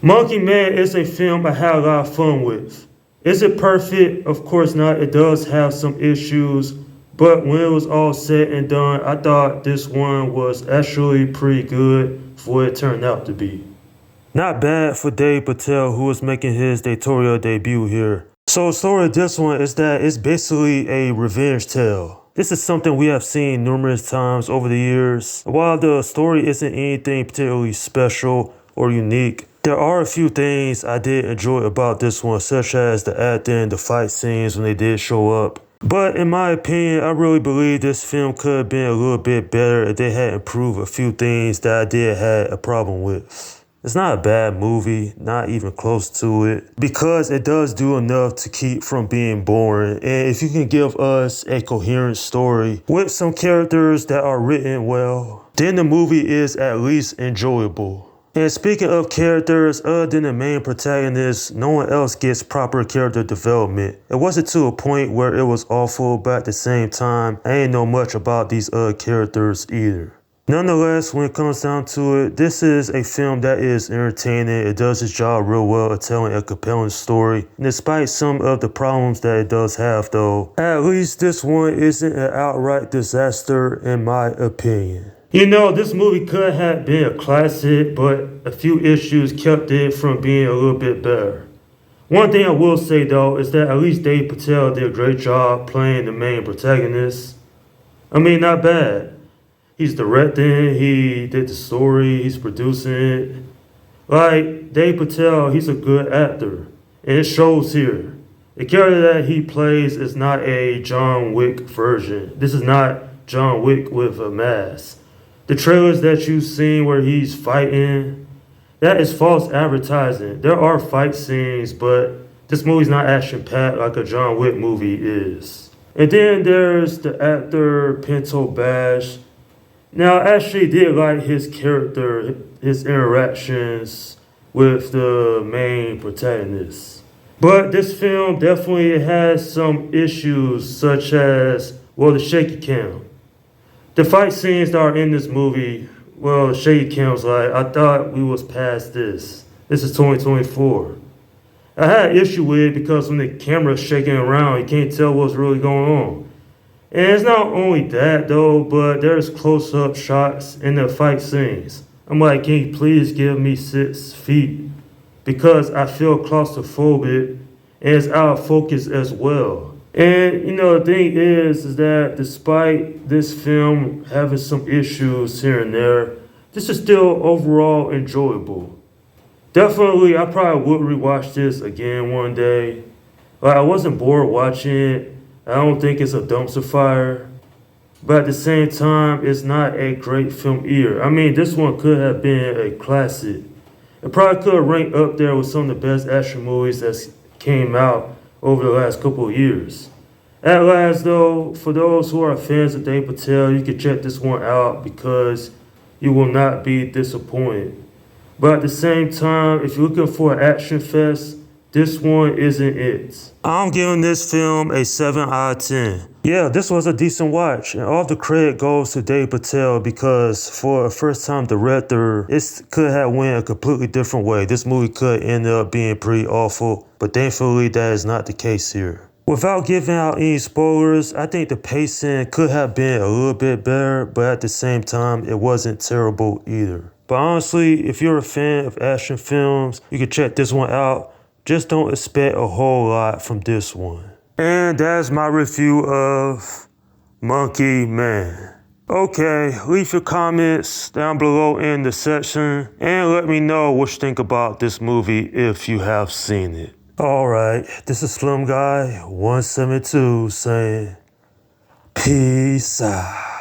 Monkey Man is a film I had a lot of fun with. Is it perfect? Of course not. It does have some issues, but when it was all said and done, I thought this one was actually pretty good for what it turned out to be. Not bad for Dave Patel, who is making his directorial debut here. So the story of this one is that it's basically a revenge tale. This is something we have seen numerous times over the years. While the story isn't anything particularly special or unique, there are a few things I did enjoy about this one, such as the acting, the fight scenes when they did show up. But in my opinion, I really believe this film could have been a little bit better if they had improved a few things that I did have a problem with. It's not a bad movie, not even close to it, because it does do enough to keep from being boring. And if you can give us a coherent story with some characters that are written well, then the movie is at least enjoyable. And speaking of characters, other than the main protagonist, no one else gets proper character development. It wasn't to a point where it was awful, but at the same time, I ain't know much about these other characters either. Nonetheless, when it comes down to it, this is a film that is entertaining. It does its job real well at telling a compelling story. And despite some of the problems that it does have though, at least this one isn't an outright disaster in my opinion. You know, this movie could have been a classic, but a few issues kept it from being a little bit better. One thing I will say though is that at least Dave Patel did a great job playing the main protagonist. I mean, not bad. He's directing, he did the story, he's producing it. Like, Dave Patel, he's a good actor. And it shows here. The character that he plays is not a John Wick version. This is not John Wick with a mask. The trailers that you've seen where he's fighting, that is false advertising. There are fight scenes, but this movie's not action-packed like a John Wick movie is. And then there's the actor Pinto Bash. Now, I actually did like his character, his interactions with the main protagonist. But this film definitely has some issues, such as, well, the shaky cam. The fight scenes that are in this movie, well, the shaky cam's like, I thought we was past this. This is 2024. I had an issue with it because when the camera's shaking around, you can't tell what's really going on. And it's not only that though, but there's close-up shots in the fight scenes. I'm like, can you please give me 6 feet? Because I feel claustrophobic and it's out of focus as well. And you know, the thing is that despite this film having some issues here and there, this is still overall enjoyable. Definitely, I probably would rewatch this again one day. Like, I wasn't bored watching it. I don't think it's a dumpster fire, but at the same time, it's not a great film either. I mean, this one could have been a classic. It probably could have ranked up there with some of the best action movies that came out over the last couple of years. At last, though, for those who are fans of Dave Patel, you can check this one out because you will not be disappointed. But at the same time, if you're looking for an action fest, this one isn't it. I'm giving this film a 7 out of 10. Yeah, this was a decent watch, and all the credit goes to Dave Patel because for a first-time director, it could have went a completely different way. This movie could end up being pretty awful, but thankfully that is not the case here. Without giving out any spoilers, I think the pacing could have been a little bit better, but at the same time, it wasn't terrible either. But honestly, if you're a fan of action films, you can check this one out. Just don't expect a whole lot from this one. And that's my review of Monkey Man. Okay, leave your comments down below in the section and let me know what you think about this movie if you have seen it. Alright, this is Slim Guy 172 saying peace out.